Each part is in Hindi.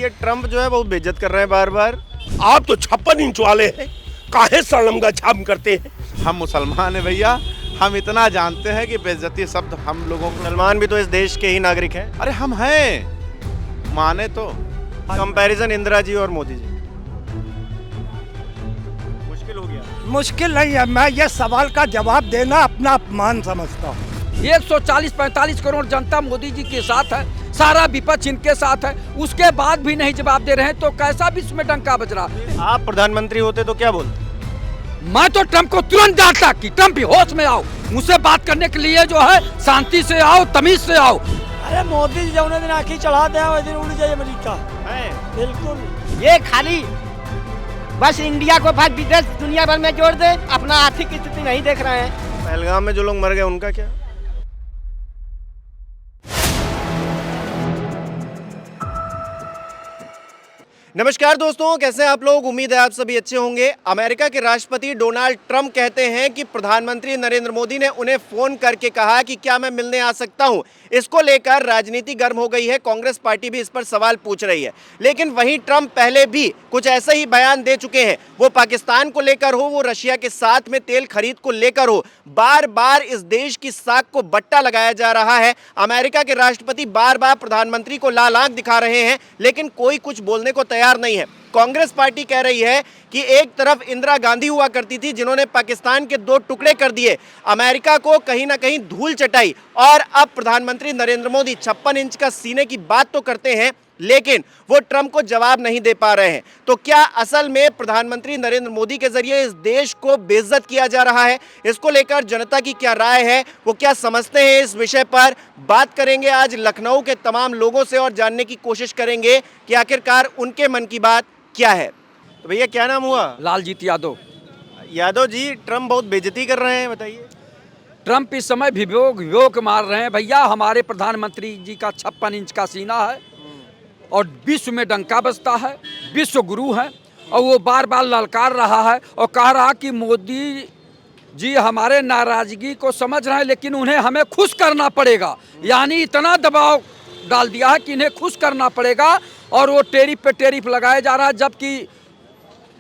ये ट्रम्प जो है बहुत बेइज्जत कर रहे हैं बार बार। आप तो 56 इंच वाले हैं, काहे सड़मगा छाम करते हैं। हम मुसलमान हैं भैया, हम इतना जानते हैं कि बेइज्जती शब्द हम लोगों को। सलमान भी तो इस देश के ही नागरिक हैं। अरे हम हैं, माने तो। कंपैरिजन इंदिरा जी और मोदी जी, मुश्किल हो गया। मुश्किल नहीं है, मैं ये सवाल का जवाब देना अपना अपमान समझता हूँ। 140-45 करोड़ जनता मोदी जी के साथ है, सारा विपक्ष इनके साथ है, उसके बाद भी नहीं जवाब दे रहे हैं तो कैसा विश्व में डंका बज रहा। आप प्रधानमंत्री होते तो क्या बोलते? मैं तो ट्रम्प को तुरंत डांटता कि ट्रम्प होश में आओ, मुझसे बात करने के लिए जो है शांति से आओ, तमीज से आओ। अरे मोदी जी जौने दिन आखिर चढ़ा दे वही दिन उड़ जाए अमेरिका। बिल्कुल, ये खाली बस इंडिया को भारत विदेश दुनिया भर में जोड़ दे, अपना आर्थिक स्थिति नहीं देख रहे हैं। पहलगाम में जो लोग मर गए उनका क्या? नमस्कार दोस्तों, कैसे हैं आप लोग? उम्मीद है आप सभी अच्छे होंगे। अमेरिका के राष्ट्रपति डोनाल्ड ट्रंप कहते हैं कि प्रधानमंत्री नरेंद्र मोदी ने उन्हें फोन करके कहा कि क्या मैं मिलने आ सकता हूं। इसको लेकर राजनीति गर्म हो गई है, कांग्रेस पार्टी भी इस पर सवाल पूछ रही है। लेकिन वहीं ट्रंप पहले भी कुछ ऐसा ही बयान दे चुके हैं, वो पाकिस्तान को लेकर हो, वो रशिया के साथ में तेल खरीद को लेकर हो। बार बार इस देश की साख को बट्टा लगाया जा रहा है। अमेरिका के राष्ट्रपति बार बार प्रधानमंत्री को लाल आंख दिखा रहे हैं, लेकिन कोई कुछ बोलने को तैयार नहीं है। कांग्रेस पार्टी कह रही है कि एक तरफ इंदिरा गांधी हुआ करती थी जिन्होंने पाकिस्तान के 2 टुकड़े कर दिए, अमेरिका को कहीं ना कहीं धूल चटाई, और अब प्रधानमंत्री नरेंद्र मोदी 56 इंच का सीने की बात तो करते हैं लेकिन वो ट्रंप को जवाब नहीं दे पा रहे हैं। तो क्या असल में प्रधानमंत्री नरेंद्र मोदी के जरिए इस देश को बेइज्जत किया जा रहा है? इसको लेकर जनता की क्या राय है, वो क्या समझते हैं, इस विषय पर बात करेंगे आज लखनऊ के तमाम लोगों से और जानने की कोशिश करेंगे कि आखिरकार उनके मन की बात क्या है। तो भैया क्या नाम हुआ? लालजीत यादव। यादव जी, ट्रंप बहुत बेइज्जती कर रहे हैं, बताइए। ट्रम्प इस समय विवेक मार रहे हैं। भैया हमारे प्रधानमंत्री जी का 56 इंच का सीना है और विश्व में डंका बजता है, विश्व गुरु है, और वो बार बार ललकार रहा है और कह रहा कि मोदी जी हमारे नाराजगी को समझ रहे हैं लेकिन उन्हें हमें खुश करना पड़ेगा। यानी इतना दबाव डाल दिया है कि इन्हें खुश करना पड़ेगा और वो टेरिफ पे टेरिफ लगाया जा रहा है। जबकि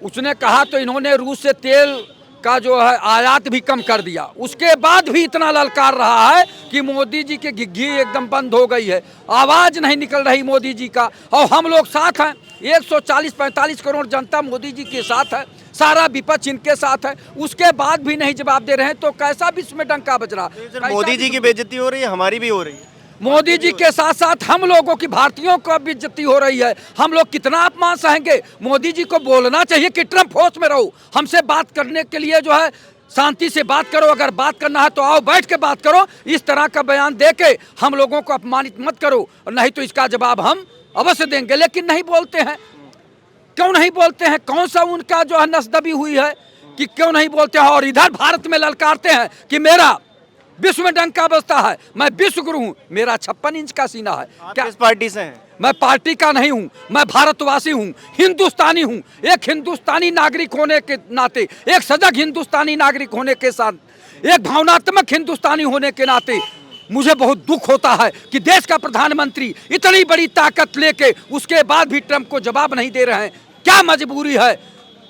उसने कहा तो इन्होंने रूस से तेल का जो है आयात भी कम कर दिया, उसके बाद भी इतना ललकार रहा है कि मोदी जी की घिघी एकदम बंद हो गई है, आवाज नहीं निकल रही मोदी जी का। और हम लोग साथ हैं, 140-45 करोड़ जनता मोदी जी के साथ है, सारा विपक्ष इनके साथ है, उसके बाद भी नहीं जवाब दे रहे हैं तो कैसा विश्व में डंका बज रहा। मोदी जी की बेइज्जती हो रही है, हमारी भी हो रही है। मोदी जी के साथ साथ हम लोगों की, भारतीयों को बेइज्जती हो रही है। हम लोग कितना अपमान सहेंगे? मोदी जी को बोलना चाहिए कि ट्रंप होश में रहो, हमसे बात करने के लिए जो है शांति से बात करो, अगर बात करना है तो आओ बैठ के बात करो। इस तरह का बयान दे के हम लोगों को अपमानित मत करो, नहीं तो इसका जवाब हम अवश्य देंगे। लेकिन नहीं बोलते हैं, क्यों नहीं बोलते हैं? कौन सा उनका जो है नसदबी हुई है कि क्यों नहीं बोलते हैं? और इधर भारत में ललकारते हैं कि मेरा विश्व में डंका बजता है, मैं विश्व गुरु हूँ, मेरा 56 इंच का सीना है। क्या किस पार्टी से हैं? मैं पार्टी का नहीं हूँ, मैं भारतवासी हूँ, हिंदुस्तानी हूँ। एक हिंदुस्तानी नागरिक होने के नाते, एक सजग हिंदुस्तानी नागरिक होने के साथ, एक भावनात्मक हिंदुस्तानी होने के नाते मुझे बहुत दुख होता है कि देश का प्रधानमंत्री इतनी बड़ी ताकत लेके उसके बाद भी ट्रंप को जवाब नहीं दे रहे हैं। क्या मजबूरी है?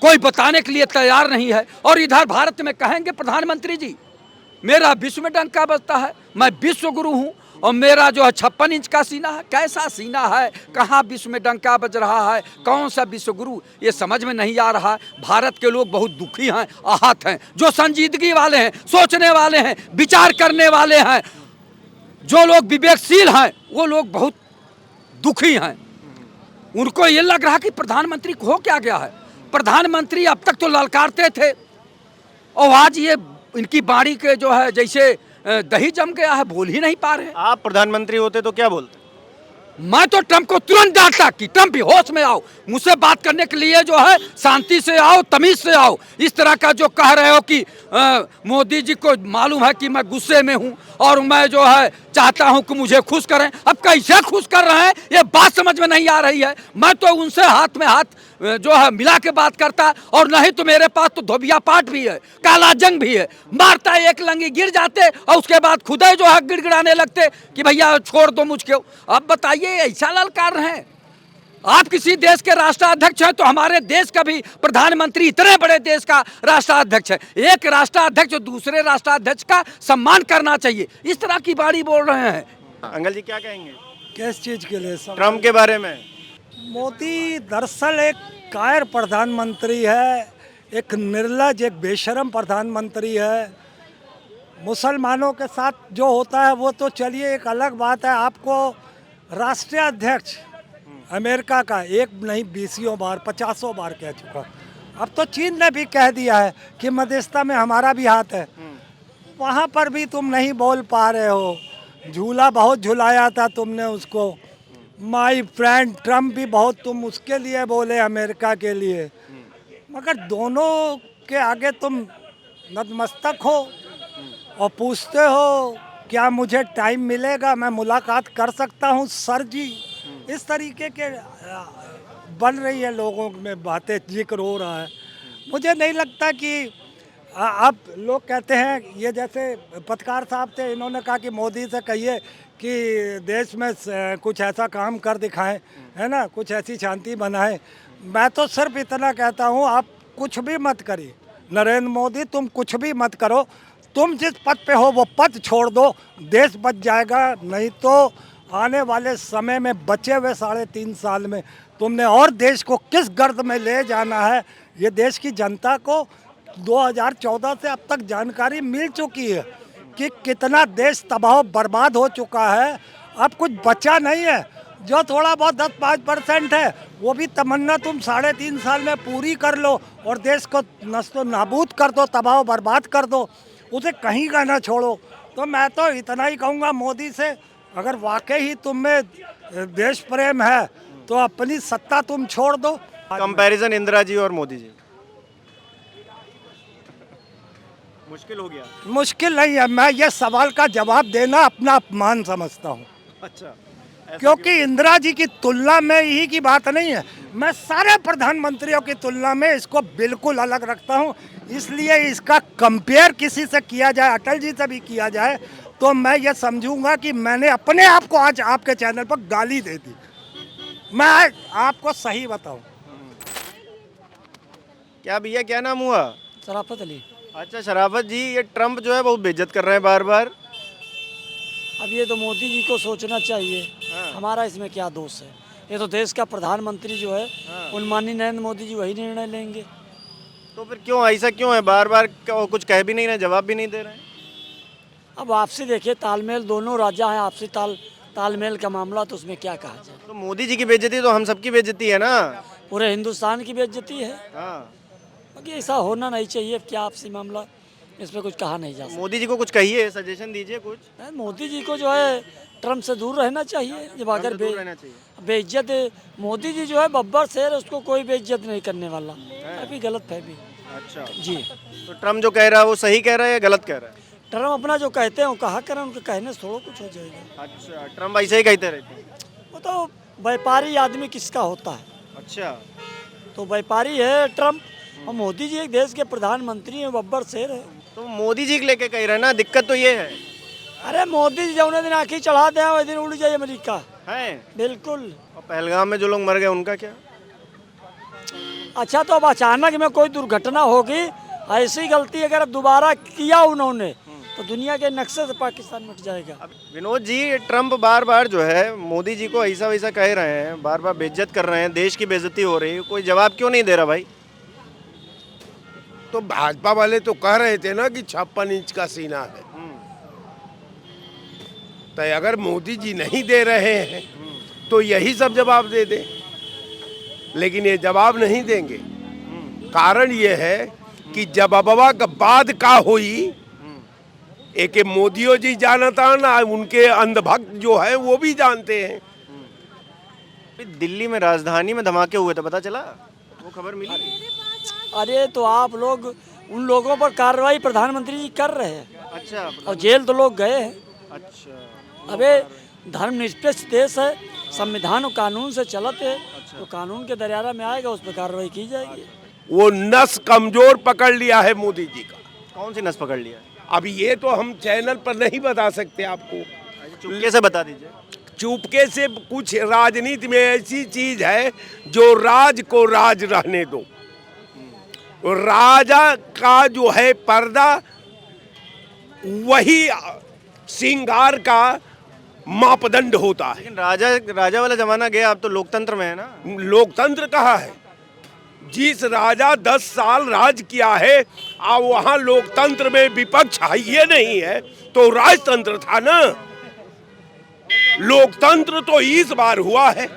कोई बताने के लिए तैयार नहीं है। और इधर भारत में कहेंगे प्रधानमंत्री जी मेरा विश्व में डंका बजता है, मैं विश्व गुरु हूँ और मेरा जो है 56 इंच का सीना है। कैसा सीना है? कहाँ विश्व में डंका बज रहा है? कौन सा विश्व गुरु? ये समझ में नहीं आ रहा। भारत के लोग बहुत दुखी हैं, आहत हैं। जो संजीदगी वाले हैं, सोचने वाले हैं, विचार करने वाले हैं, जो लोग विवेकशील हैं, वो लोग बहुत दुखी हैं। उनको ये लग रहा कि प्रधानमंत्री को हो क्या गया है। प्रधानमंत्री अब तक तो ललकारते थे और आज ये इनकी बाड़ी के जो है जैसे दही जम गया है, बोल ही नहीं पा रहे। आप प्रधानमंत्री होते तो क्या बोलते? मैं तो ट्रंप को तुरंत डांटता कि ट्रंप होश में आओ, मुझसे बात करने के लिए जो है शांति से आओ, तमीज से आओ। इस तरह का जो कह रहे हो कि मोदी जी को मालूम है कि मैं गुस्से में हूं और मैं जो है चाहता हूं कि मुझे खुश करें। अब कैसे खुश कर रहे हैं ये बात समझ में नहीं आ रही है। मैं तो उनसे हाथ में हाथ जो है मिला के बात करता, और नहीं तो मेरे पास तो धोबिया पाट भी है, काला जंग भी है। मारता एक लंगी गिर जाते और उसके बाद खुद ही जो है गिड़गिड़ाने लगते कि भैया छोड़ दो मुझको। अब बताइए ऐसा ललकार रहे हैं? आप किसी देश के राष्ट्राध्यक्ष हैं तो हमारे देश का भी प्रधानमंत्री इतने बड़े देश का राष्ट्राध्यक्ष है, एक राष्ट्राध्यक्ष दूसरे राष्ट्राध्यक्ष का सम्मान करना चाहिए। इस तरह की बाणी बोल रहे हैं। अंकल जी क्या कहेंगे किस चीज के लिए सब? ट्रम्प के बारे में? मोदी दरअसल एक कायर प्रधानमंत्री है, एक निर्लज, एक बेशरम प्रधानमंत्री है। मुसलमानों के साथ जो होता है वो तो चलिए एक अलग बात है। आपको राष्ट्रीय अध्यक्ष अमेरिका का एक नहीं 20 बार 50 बार कह चुका। अब तो चीन ने भी कह दिया है कि मध्यस्थता में हमारा भी हाथ है। वहाँ पर भी तुम नहीं बोल पा रहे हो। झूला बहुत झुलाया था तुमने उसको। माय फ्रेंड ट्रम्प भी बहुत तुम उसके लिए बोले, अमेरिका के लिए, मगर दोनों के आगे तुम नतमस्तक हो और पूछते हो क्या मुझे टाइम मिलेगा, मैं मुलाकात कर सकता हूँ सर जी। इस तरीके के बन रही है लोगों में बातें, जिक्र हो रहा है। मुझे नहीं लगता कि अब लोग कहते हैं, ये जैसे पत्रकार साहब थे, इन्होंने कहा कि मोदी से कहिए कि देश में कुछ ऐसा काम कर दिखाएं, है ना, कुछ ऐसी शांति बनाएं। मैं तो सिर्फ इतना कहता हूँ, आप कुछ भी मत करिए नरेंद्र मोदी, तुम कुछ भी मत करो। तुम जिस पद पे हो वो पद छोड़ दो, देश बच जाएगा। नहीं तो आने वाले समय में बचे हुए 3.5 साल में तुमने और देश को किस गर्द में ले जाना है, ये देश की जनता को 2014 से अब तक जानकारी मिल चुकी है कि कितना देश तबाह बर्बाद हो चुका है। अब कुछ बचा नहीं है। जो थोड़ा बहुत 10-5% है वो भी तमन्ना तुम 3.5 साल में पूरी कर लो और देश को नस्तो नाबूद कर दो, तबाह बर्बाद कर दो, उसे कहीं का ना छोड़ो। तो मैं तो इतना ही कहूँगा मोदी से, अगर वाकई ही तुम में देश प्रेम है तो अपनी सत्ता तुम छोड़ दो। कंपैरिजन इंदिरा जी और मोदी जी मुश्किल हो गया? मुश्किल नहीं है, मैं ये सवाल का जवाब देना अपना अपमान समझता हूँ। अच्छा, क्योंकि इंदिरा जी की तुलना में ही की बात नहीं है, मैं सारे प्रधानमंत्रियों की तुलना में इसको बिल्कुल अलग रखता हूँ। इसलिए इसका कंपेयर किसी से किया जाए, अटल जी से भी किया जाए, तो मैं ये समझूंगा कि मैंने अपने आप को आज आपके चैनल पर गाली दे दी। मैं आपको सही बताऊं। क्या भैया क्या नाम हुआ? शराफत अली। अच्छा शराफत जी, ये ट्रम्प जो है बहुत बेइज्जत कर रहे हैं बार बार। अब ये तो मोदी जी को सोचना चाहिए, हमारा इसमें क्या दोष है। ये तो देश का प्रधानमंत्री जो है, उन माननीय नरेंद्र मोदी जी वही निर्णय लेंगे। तो फिर क्यों ऐसा क्यों है, बार बार कुछ कह भी नहीं रहे, जवाब भी नहीं दे रहे हैं? अब आपसी देखिए, तालमेल, दोनों राजा हैं, आपसी तालमेल का मामला, तो उसमें क्या कहा जाए। तो मोदी जी की बेइज्जती तो हम सबकी बेइज्जती है ना, पूरे हिंदुस्तान की बेइज्जती है। हाँ। बाकी ऐसा होना नहीं चाहिए। क्या आपसी मामला, इसमें कुछ कहा नहीं जा सकता। मोदी जी को कुछ कहिए, सजेशन दीजिए कुछ। मोदी जी को जो है ट्रम्प से दूर रहना चाहिए। जब अगर बेइज्जत, मोदी जी जो है बब्बर शेर, उसको कोई बेइज्जत नहीं करने वाला। अभी गलत फहमी। अच्छा जी, तो ट्रम्प जो कह रहा है वो सही कह रहा है या गलत कह रहा है? ट्रम्प अपना जो कहते हैं वो कहा करें, उनके कहने से थोड़ा कुछ हो जाएगा। अच्छा, ट्रम्प ऐसे ही कहते रहते हैं? वो तो व्यापारी आदमी किसका होता है। अच्छा, तो व्यापारी है ट्रम्प, और मोदी जी एक देश के प्रधानमंत्री हैं, बब्बर शेर है। तो मोदी जी के लेके कह रहे हैं ना, दिक्कत तो ये है। अरे मोदी जी जौने दिन आँखी चढ़ा दें वही दिन उड़ जाए अमेरिका है। बिल्कुल। और पहलगाम में जो लोग मर गए उनका क्या? अच्छा, तो अब अचानक में कोई दुर्घटना होगी, ऐसी गलती अगर दोबारा किया उन्होंने, तो दुनिया के नक्शे से पाकिस्तान मिट जाएगा। अब विनोद जी, ट्रम्प बार बार जो है मोदी जी को ऐसा वैसा कह रहे हैं, बार बार बेइज्जत कर रहे हैं, देश की बेइज्जती हो रही है, कोई जवाब क्यों नहीं दे रहा भाई? तो भाजपा वाले तो कह रहे थे ना कि 56 इंच का सीना है। तो अगर मोदी जी नहीं दे रहे हैं तो यही सब जवाब दे दे, लेकिन ये जवाब नहीं देंगे। कारण ये है कि जब अबवा का बाद का हुई, एक मोदियो जी जानता ना, उनके अंधभक्त जो है वो भी जानते हैं। दिल्ली में राजधानी में धमाके हुए थे, पता चला? वो खबर मिली? अरे तो आप लोग, उन लोगों पर कार्रवाई प्रधानमंत्री जी कर रहे हैं। अच्छा, और जेल तो लोग गए हैं। अच्छा, अबे धर्मनिरपेक्ष देश है, संविधान और कानून से चलते है। तो कानून के दायरा में आएगा, उस पर कार्रवाई की जाएगी। वो नस कमजोर पकड़ लिया है मोदी जी का। कौन सी नस पकड़ लिया? अब ये तो हम चैनल पर नहीं बता सकते आपको। चुपके से बता दीजिए। चुपके से कुछ राजनीति में ऐसी चीज है जो राज को राज रहने दो। राजा का जो है पर्दा वही श्रृंगार का मापदंड होता है। लेकिन राजा वाला जमाना गया, अब तो लोकतंत्र में है ना। लोकतंत्र कहाँ है? जिस राजा 10 साल राज किया है और वहां लोकतंत्र में विपक्ष ये नहीं है तो राजतंत्र था ना। लोकतंत्र तो इस बार हुआ है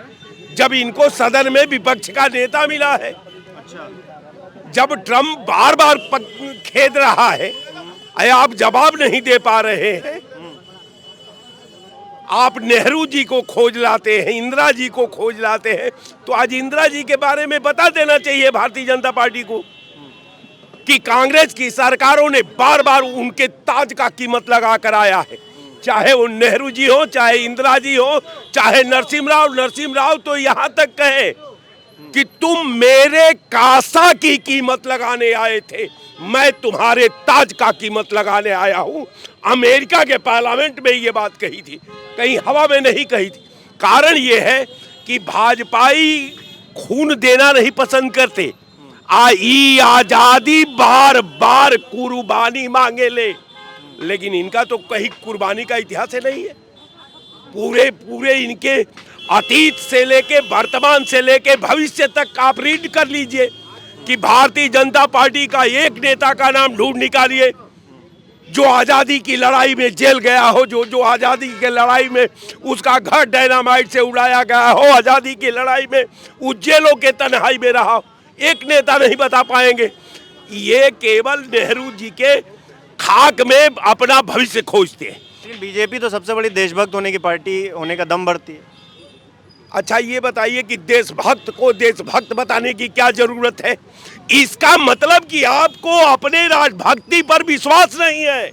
जब इनको सदन में विपक्ष का नेता मिला है। जब ट्रम्प बार बार खेद रहा है, अरे आप जवाब नहीं दे पा रहे हैं। आप नेहरू जी को खोज लाते हैं, इंदिरा जी को खोज लाते हैं, तो आज इंदिरा जी के बारे में बता देना चाहिए भारतीय जनता पार्टी को कि कांग्रेस की सरकारों ने बार बार उनके ताज का कीमत लगा कर आया है। चाहे वो नेहरू जी हो, चाहे इंदिरा जी हो, चाहे नरसिम्हा राव तो यहाँ तक कहे कि तुम मेरे कासा की कीमत लगाने आए थे, मैं तुम्हारे ताज का कीमत लगाने आया हूं। अमेरिका के पार्लियामेंट में ये बात कही थी, कहीं हवा में नहीं कही थी। कारण ये है कि भाजपाई खून देना नहीं पसंद करते, आजादी बार बार कुर्बानी मांगे ले, लेकिन इनका तो कहीं कुर्बानी का इतिहास नहीं है। पूरे इनके अतीत से लेके वर्तमान से लेके भविष्य तक आप रीड कर लीजिए कि भारतीय जनता पार्टी का एक नेता का नाम ढूंढ निकालिए जो आजादी की लड़ाई में जेल गया हो, जो आजादी की लड़ाई में उसका घर डायनामाइट से उड़ाया गया हो, आजादी की लड़ाई में उस जेलों के तन्हाई में रहा हो, एक नेता नहीं बता पाएंगे। ये केवल नेहरू जी के खाक में अपना भविष्य खोजते हैं। लेकिन बीजेपी तो सबसे बड़ी देशभक्त होने की पार्टी होने का दम भरती है। अच्छा ये बताइए कि देशभक्त को देशभक्त बताने की क्या जरूरत है? इसका मतलब कि आपको अपने राजभक्ति पर विश्वास नहीं है,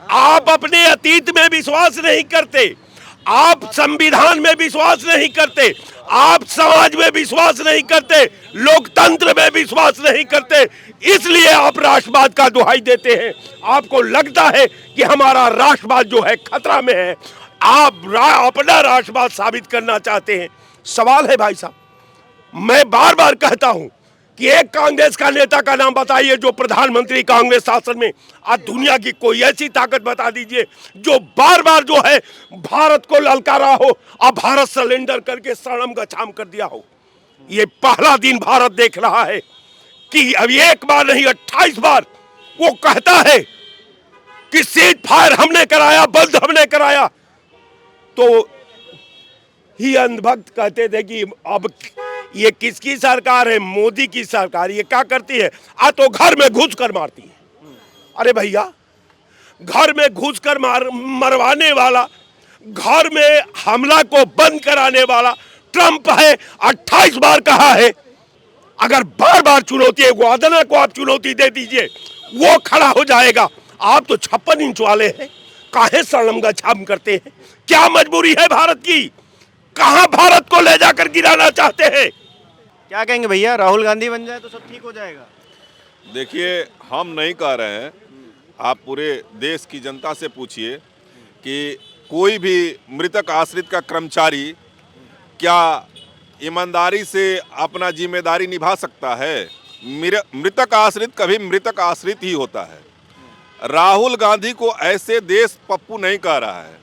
आप अपने अतीत में विश्वास नहीं करते, आप संविधान में विश्वास नहीं करते, आप समाज में विश्वास नहीं करते, लोकतंत्र में विश्वास नहीं करते, इसलिए आप राष्ट्रवाद का दुहाई देते हैं। आपको लगता है कि हमारा राष्ट्रवाद जो है खतरा में है, आप अपना राष्ट्रवाद साबित करना चाहते हैं। सवाल है भाई साहब, मैं बार बार कहता हूं कि एक कांग्रेस का नेता का नाम बताइए जो प्रधानमंत्री कांग्रेस शासन में, आज दुनिया की कोई ऐसी ताकत बता दीजिए जो बार बार जो है भारत को ललकारा हो और भारत सरेंडर करके शरणम गच्छाम कर दिया हो। ये पहला दिन भारत देख रहा है कि अब एक बार नहीं 28 बार वो कहता है कि सीज फायर हमने कराया, बंद हमने कराया, तो ही अंधभक्त कहते थे कि अब ये किसकी सरकार है? मोदी की सरकार। ये क्या करती है? तो घर में घुस कर मारती है। अरे भैया, घर में घुस कर मरवाने वाला, घर में हमला को बंद कराने वाला ट्रंप है। 28 बार कहा है, अगर बार बार चुनौती है, वादना को आप चुनौती दे दीजिए, वो खड़ा हो जाएगा। आप तो 56 इंच वाले हैं, काहे शरणम गच्छाम करते हैं? क्या मजबूरी है भारत की? कहां भारत को ले जाकर गिराना चाहते हैं? क्या कहेंगे भैया, राहुल गांधी बन जाए तो सब ठीक हो जाएगा? देखिए, हम नहीं कह रहे हैं, आप पूरे देश की जनता से पूछिए कि कोई भी मृतक आश्रित का कर्मचारी क्या ईमानदारी से अपना जिम्मेदारी निभा सकता है? मृतक आश्रित कभी मृतक आश्रित ही होता है। राहुल गांधी को ऐसे देश पप्पू नहीं कह रहा है।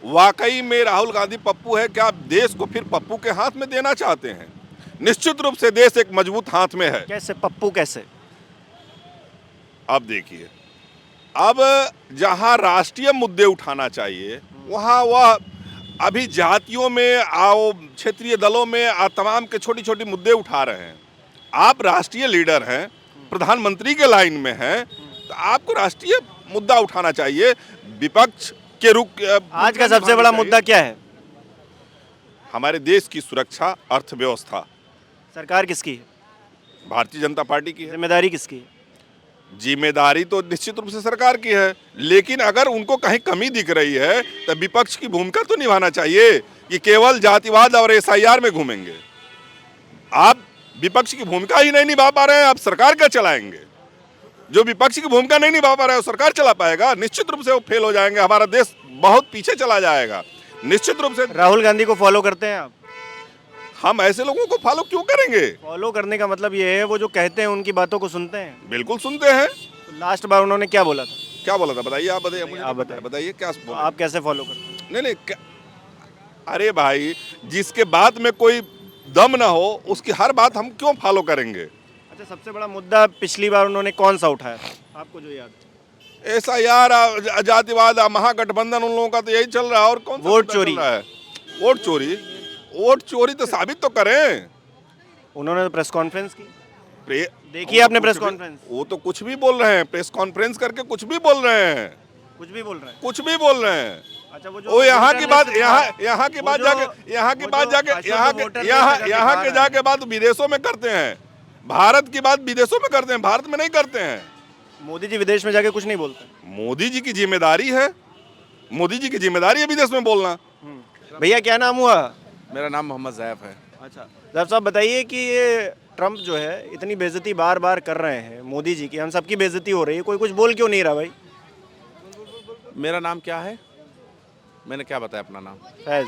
वाकई में राहुल गांधी पप्पू है क्या? आप देश को फिर पप्पू के हाथ में देना चाहते हैं? निश्चित रूप से देश एक मजबूत हाथ में है। कैसे पप्पू कैसे? अब देखिए, अब जहां राष्ट्रीय मुद्दे उठाना चाहिए वहां वह अभी जातियों में आओ, क्षेत्रीय दलों में तमाम के छोटी छोटी मुद्दे उठा रहे हैं। आप राष्ट्रीय लीडर हैं, प्रधानमंत्री के लाइन में हैं, तो आपको राष्ट्रीय मुद्दा उठाना चाहिए। विपक्ष के रुख आज का सबसे बड़ा मुद्दा क्या है? हमारे देश की सुरक्षा, अर्थव्यवस्था। सरकार किसकी है? भारतीय जनता पार्टी की है। जिम्मेदारी किसकी है? जिम्मेदारी तो निश्चित रूप से सरकार की है, लेकिन अगर उनको कहीं कमी दिख रही है तो विपक्ष की भूमिका तो निभाना चाहिए कि केवल जातिवाद और एसआईआर में घूमेंगे। आप विपक्ष की भूमिका ही नहीं निभा पा रहे हैं, आप सरकार क्या चलाएंगे? जो विपक्ष की भूमिका नहीं निभा पा रहा है वो सरकार चला पाएगा? निश्चित रूप से वो फेल हो जाएंगे, हमारा देश बहुत पीछे चला जाएगा। निश्चित रूप से राहुल गांधी को फॉलो करते हैं आप? हम ऐसे लोगों को फॉलो क्यों करेंगे? फॉलो करने का मतलब ये है वो जो कहते हैं उनकी बातों को सुनते हैं। बिल्कुल सुनते हैं। तो लास्ट बार उन्होंने क्या बोला था? क्या बोला था बताइए, आप बताइए, मुझे आप नहीं पता है। बताइए क्या तो बोला? आप कैसे फॉलो करते हैं? नहीं नहीं अरे भाई, जिसके बात में कोई दम ना हो उसकी हर बात हम क्यों फॉलो करेंगे? अच्छा, सबसे बड़ा मुद्दा पिछली बार उन्होंने कौन सा उठाया था आपको जो याद है? ऐसा यार जातिवाद महागठबंधन उन लोगों का तो यही चल रहा है। और कौन सा वोट मुद्दा चोरी। चल रहा है? वोट चोरी? वोट चोरी तो साबित तो करें। उन्होंने तो प्रेस कॉन्फ्रेंस की, प्रे- देखिए आपने प्रेस कुछ भी- कॉन्फ्रेंस? वो तो कुछ भी बोल रहे हैं, प्रेस कॉन्फ्रेंस करके कुछ भी बोल रहे हैं, कुछ भी बोल रहे हैं। कुछ भी बोल रहे हैं। अच्छा, वो यहाँ की बात यहाँ वो यहाँ की बात जो- जाके यहाँ की वो बात जो जाके अशुद्ध यहाँ वोटर के यहाँ लिस्ट यहाँ का के दिखा जाके बात विदेशों में करते हैं। भारत की बात विदेशों में करते हैं, भारत में नहीं करते हैं। मोदी जी विदेश में जाके कुछ नहीं बोलते। मोदी जी की जिम्मेदारी है, मोदी जी की जिम्मेदारी है विदेश में बोलना। भैया क्या नाम हुआ? मेरा नाम मोहम्मद जैफ है। अच्छा, जब साहब बताइए कि ये ट्रम्प जो है इतनी बेइज्जती बार बार कर रहे हैं मोदी जी की, हम सबकी बेइज्जती हो रही है, कोई कुछ बोल क्यों नहीं रहा भाई? मेरा नाम क्या है? मैंने क्या बताया अपना नाम? फैज।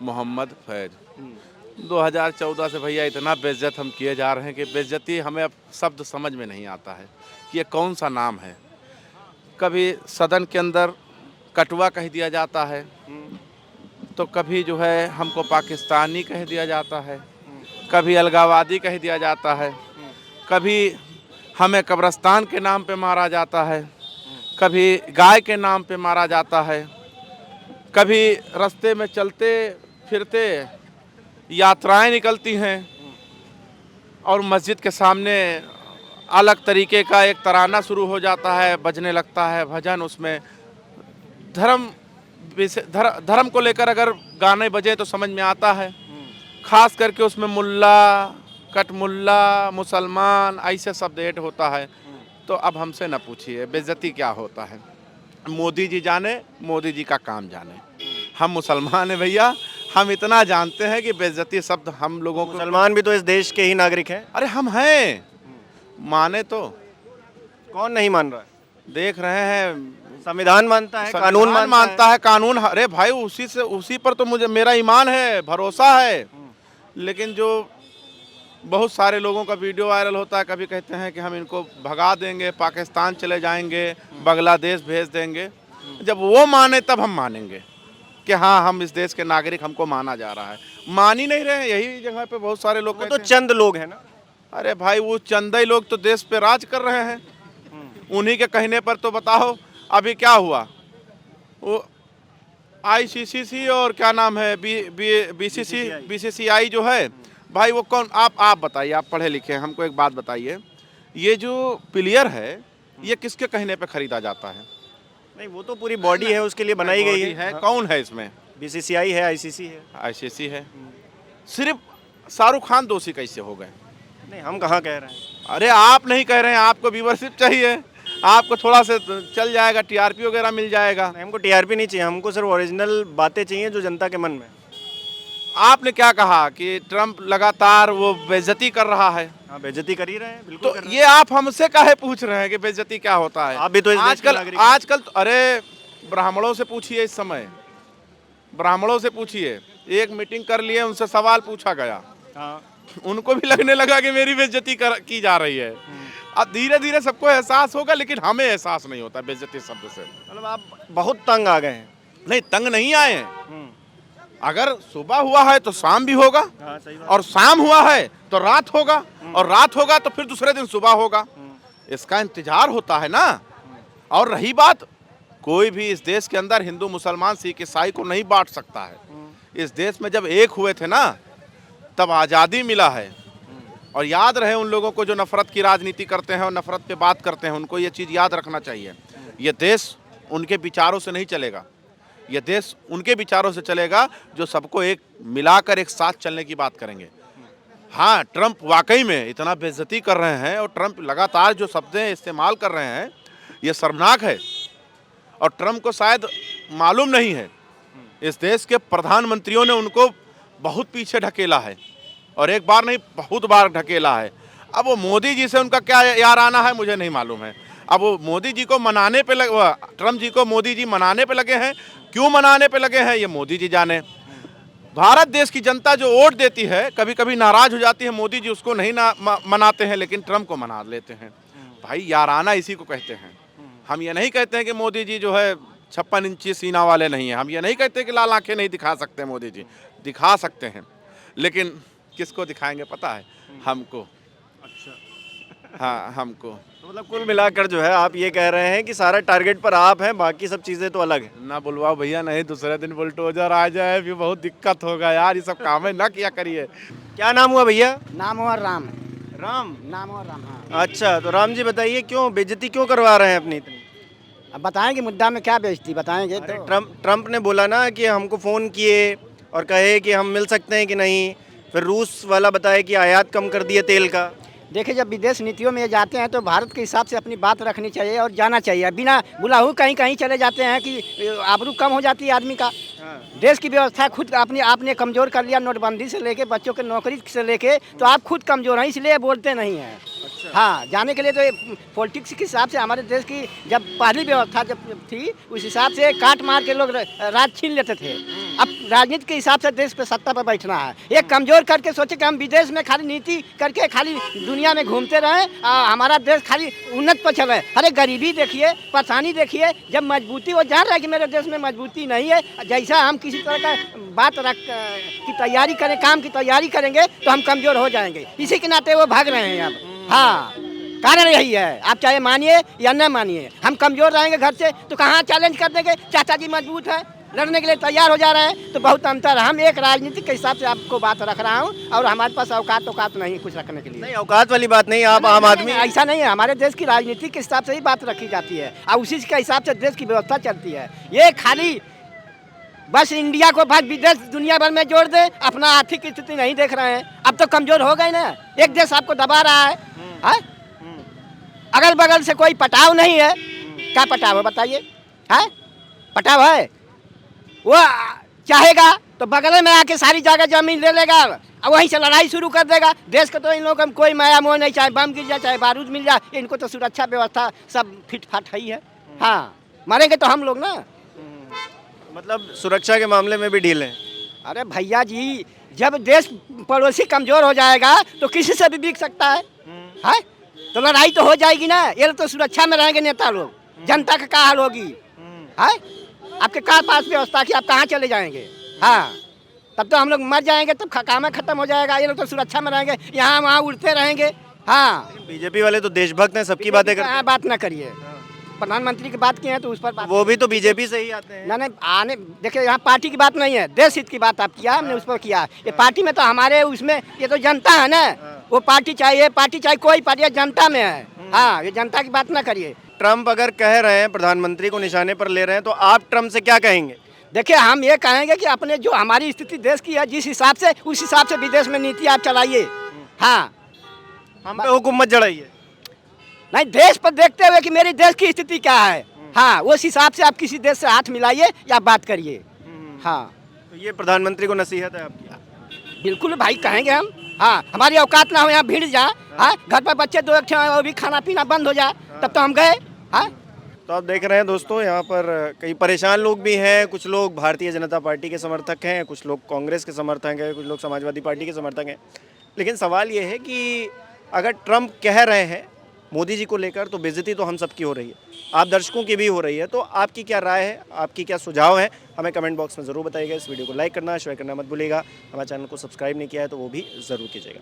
मोहम्मद फैज। 2014 से भैया इतना बेइज्जत हम किए जा रहे हैं कि बेइज्जती हमें अब शब्द समझ में नहीं आता है कि ये कौन सा नाम है। कभी सदन के अंदर कटवा कह दिया जाता है, तो कभी जो है हमको पाकिस्तानी कह दिया जाता है, कभी अलगावादी कह दिया जाता है, कभी हमें कब्रिस्तान के नाम पे मारा जाता है, कभी गाय के नाम पे मारा जाता है, कभी रास्ते में चलते फिरते यात्राएं निकलती हैं और मस्जिद के सामने अलग तरीके का एक तराना शुरू हो जाता है, बजने लगता है भजन। उसमें धर्म को लेकर अगर गाने बजे तो समझ में आता है। खास करके उसमें मुल्ला, कटमुल्ला, मुसलमान ऐसे शब्द ऐड होता है। तो अब हमसे न पूछिए बेइज्जती क्या होता है। मोदी जी जाने, मोदी जी का काम जाने। हम मुसलमान हैं भैया, हम इतना जानते हैं कि बेइज्जती शब्द हम लोगों को। मुसलमान भी तो इस देश के ही नागरिक हैं। अरे हम हैं, माने तो। कौन नहीं मान रहा है? देख रहे हैं संविधान मानता है, कानून संविधान मानता है, कानून। अरे भाई उसी पर तो मुझे मेरा ईमान है, भरोसा है। लेकिन जो बहुत सारे लोगों का वीडियो वायरल होता है, कभी कहते हैं कि हम इनको भगा देंगे, पाकिस्तान चले जाएंगे, बांग्लादेश भेज देंगे। जब वो माने तब हम मानेंगे कि हाँ हम इस देश के नागरिक, हमको माना जा रहा है। मान ही नहीं रहे। यही जगह पे बहुत सारे लोग वो तो कहते हैं। चंद लोग हैं ना। अरे भाई वो चंद ही लोग तो देश पे राज कर रहे हैं। उन्हीं के कहने पर तो बताओ अभी क्या हुआ। वो ICC और क्या नाम है BCCI जो है भाई, वो कौन? आप बताइए, आप पढ़े लिखे हैं, हमको एक बात बताइए, ये जो प्लेयर है ये किसके कहने पे खरीदा जाता है? नहीं, वो तो पूरी बॉडी है, उसके लिए बनाई गई है। कौन है इसमें? BCCI है, ICC है। ICC है। सिर्फ शाहरुख खान दोषी कैसे हो गए? नहीं, हम कहाँ कह रहे हैं। अरे आप नहीं कह रहे हैं, आपको व्यूवरशिप चाहिए, आपको थोड़ा से चल जाएगा, TRP वगैरह मिल जाएगा। नहीं, हमको TRP नहीं चाहिए, हमको सिर्फ ओरिजिनल बातें चाहिए जो जनता के मन में। आपने क्या कहा कि ट्रम्प लगातार वो बेइज्जती कर रहा है। हाँ, बेइज्जती कर ही रहे हैं, बिल्कुल तो कर रहे ये आप हमसे काहे पूछ रहे हैं कि बेइज्जती क्या होता है? आप भी तो इस देश के नागरिक हैं। आजकल तो अरे ब्राह्मणों से पूछिए, इस समय ब्राह्मणों से पूछिए। एक मीटिंग कर लिए, उनसे सवाल पूछा गया, हैं। हाँ, उनको भी लगने लगा कि मेरी बेइज्जती की जा रही है। अब धीरे धीरे सबको एहसास होगा, लेकिन हमें एहसास नहीं होता बेइज्जती शब्द से। मतलब आप बहुत तंग आ गए हैं। नहीं, तंग नहीं आए हैं। अगर सुबह हुआ है तो शाम भी होगा, हाँ, सही बात। और शाम हुआ है तो रात होगा, और रात होगा तो फिर दूसरे दिन सुबह होगा। इसका इंतजार होता है ना। और रही बात, कोई भी इस देश के अंदर हिंदू, मुसलमान, सिख, ईसाई को नहीं बांट सकता है। इस देश में जब एक हुए थे ना, तब आज़ादी मिला है। और याद रहे उन लोगों को जो नफरत की राजनीति करते हैं और नफरत पे बात करते हैं, उनको ये चीज़ याद रखना चाहिए। ये देश उनके विचारों से नहीं चलेगा, ये देश उनके विचारों से चलेगा जो सबको एक मिलाकर एक साथ चलने की बात करेंगे। हाँ, ट्रम्प वाकई में इतना बेइज्जती कर रहे हैं, और ट्रम्प लगातार जो शब्द इस्तेमाल कर रहे हैं ये शर्मनाक है। और ट्रम्प को शायद मालूम नहीं है, इस देश के प्रधानमंत्रियों ने उनको बहुत पीछे ढकेला है, और एक बार नहीं बहुत बार ढकेला है। अब वो मोदी जी से उनका क्या याराना है मुझे नहीं मालूम है। अब वो मोदी जी को मनाने पे ट्रम्प जी को मोदी जी मनाने पे लगे हैं। क्यों मनाने पे लगे हैं ये मोदी जी जाने। भारत देश की जनता जो वोट देती है कभी कभी नाराज हो जाती है, मोदी जी उसको नहीं मनाते हैं लेकिन ट्रम्प को मना लेते हैं। भाई याराना इसी को कहते हैं। हम ये नहीं कहते हैं कि मोदी जी जो है 56 इंची सीना वाले नहीं हैं। हम ये नहीं कहते कि लाल आंखें नहीं दिखा सकते मोदी जी, दिखा सकते हैं, लेकिन किसको दिखाएंगे पता है? हमको। अच्छा। हाँ, हमको। तो मतलब कुल मिलाकर जो है आप ये कह रहे हैं कि सारा टारगेट पर आप हैं, बाकी सब चीज़ें तो अलग है। ना बुलवाओ भैया, नहीं दूसरे दिन बुलडोजर आ जाए फिर बहुत दिक्कत होगा यार। ये सब काम है ना किया करिए। क्या नाम हुआ भैया? नाम हुआ राम। राम। नाम हुआ राम। हाँ। अच्छा, तो राम जी बताइए क्यों बेइज्जती क्यों करवा रहे हैं अपनी इतनी? अब बताएंगे मुद्दा में क्या बेइज्जती बताएंगे अरे तो। ट्रम्प ने बोला ना कि हमको फ़ोन किए और कहे कि हम मिल सकते हैं कि नहीं, फिर रूस वाला बताए कि आयात कम कर दिए तेल का। देखिए, जब विदेश नीतियों में ये जाते हैं तो भारत के हिसाब से अपनी बात रखनी चाहिए और जाना चाहिए। बिना बुलाहू कहीं कहीं चले जाते हैं कि आबरू कम हो जाती है आदमी का। देश की व्यवस्था खुद आपने कमज़ोर कर लिया, नोटबंदी से लेके बच्चों के नौकरी से लेके, तो आप खुद कमज़ोर हैं, इसलिए बोलते नहीं हैं। अच्छा। हाँ, जाने के लिए तो पॉलिटिक्स के हिसाब से हमारे देश की जब पहली व्यवस्था जब थी उस हिसाब से काट मार के लोग राज छीन लेते थे। अब राजनीति के हिसाब से देश पे सत्ता पर बैठना है। एक कमज़ोर करके सोचे कि हम विदेश में खाली नीति करके खाली दुनिया में घूमते रहें, हमारा देश खाली उन्नत पर चले। अरे गरीबी देखिए, परेशानी देखिए। जब मजबूती, वो जान रहा है कि मेरे देश में मजबूती नहीं है, जैसा हम किसी तरह का बात रख की तैयारी करें, काम की तैयारी करेंगे तो हम कमज़ोर हो जाएंगे। इसी के नाते वो भाग रहे हैं अब। हाँ, कारण यही है। आप चाहे मानिए या न मानिए, हम कमज़ोर रहेंगे घर से तो कहाँ चैलेंज कर देंगे। चाचा जी मजबूत है, लड़ने के लिए तैयार हो जा रहे हैं, तो बहुत अंतर है। हम एक राजनीति के हिसाब से आपको बात रख रहा हूँ और हमारे पास औकात नहीं कुछ रखने के लिए। नहीं, औकात वाली बात नहीं, आप आम आदमी। ऐसा नहीं है, हमारे देश की राजनीति के हिसाब से ही बात रखी जाती है और उसी के हिसाब से देश की व्यवस्था चलती है। ये खाली बस इंडिया को भाग विदेश दुनिया भर में जोड़ दे, अपना आर्थिक स्थिति नहीं देख रहे हैं। अब तो कमज़ोर हो गए ना, एक देश आपको दबा रहा है। अगल बगल से कोई पटाव नहीं है। क्या पटाव है बताइए? है पटाव है? वो चाहेगा तो बगल में आके सारी जगह जमीन ले लेगा और वहीं से लड़ाई शुरू कर देगा। देश को तो इन लोगों को कोई माया मोह नहीं, चाहे बम गिर जाए चाहे बारूद मिल जाए, इनको तो सुरक्षा व्यवस्था सब फिट फाट ही है। हाँ, मरेंगे तो हम लोग ना। मतलब सुरक्षा के मामले में भी ढील है। अरे भैया जी, जब देश पड़ोसी कमज़ोर हो जाएगा तो किसी से भी बिक सकता है। तो लड़ाई तो हो जाएगी ना। ये तो सुरक्षा में रहेंगे नेता लोग, जनता का क्या हाल होगी? है आपके क्या पास व्यवस्था की, आप कहाँ चले जाएंगे? हाँ, तब तो हम लोग मर जाएंगे, तब काम खत्म हो जाएगा। ये लोग तो सुरक्षा में रहेंगे, यहाँ वहाँ उड़ते रहेंगे। हाँ, बीजेपी वाले तो देशभक्त हैं, सबकी बातें करते हैं। बात ना करिए। प्रधानमंत्री की बात की है तो उस पर बात। वो भी तो बीजेपी से ही आते हैं। नहीं, आने देखिए, यहाँ पार्टी की बात नहीं है, देश हित की बात आप किया, हमने उस पर किया। ये पार्टी में तो हमारे उसमें ये तो जनता है ना। वो पार्टी चाहिए कोई पार्टी, जनता में है। हाँ, ये जनता की बात ना करिए। ट्रम्प अगर कह रहे हैं, प्रधानमंत्री को निशाने पर ले रहे हैं, तो आप ट्रम्प से क्या कहेंगे? देखिए, हम ये कहेंगे कि अपने जो हमारी स्थिति देश की है, जिस हिसाब से उस हिसाब से विदेश में नीति आप चलाइए। हाँ, हम पे हुक्म मत जड़ाइए। नहीं, देश पर देखते हुए कि मेरे देश की स्थिति क्या है। हाँ, उस हिसाब से आप किसी देश से हाथ मिलाइए या बात करिए। हाँ, तो ये प्रधानमंत्री को नसीहत है आपकी? बिल्कुल भाई, कहेंगे हम। हाँ, हमारी औकात ना हो यहाँ भीड़ जाए। हाँ, घर पर बच्चे दो एक वो भी खाना पीना बंद हो जाए, तब तो हम गए। हाँ, तो आप देख रहे हैं दोस्तों, यहाँ पर कई परेशान लोग भी हैं। कुछ लोग भारतीय जनता पार्टी के समर्थक हैं, कुछ लोग कांग्रेस के समर्थक हैं, कुछ लोग समाजवादी पार्टी के समर्थक हैं। लेकिन सवाल ये है कि अगर ट्रम्प कह रहे हैं मोदी जी को लेकर, तो बेइज्जती तो हम सबकी हो रही है, आप दर्शकों की भी हो रही है। तो आपकी क्या राय है, आपकी क्या सुझाव है, हमें कमेंट बॉक्स में ज़रूर बताइएगा। इस वीडियो को लाइक करना, शेयर करना मत भूलिएगा। हमारे चैनल को सब्सक्राइब नहीं किया है तो वो भी ज़रूर कीजिएगा।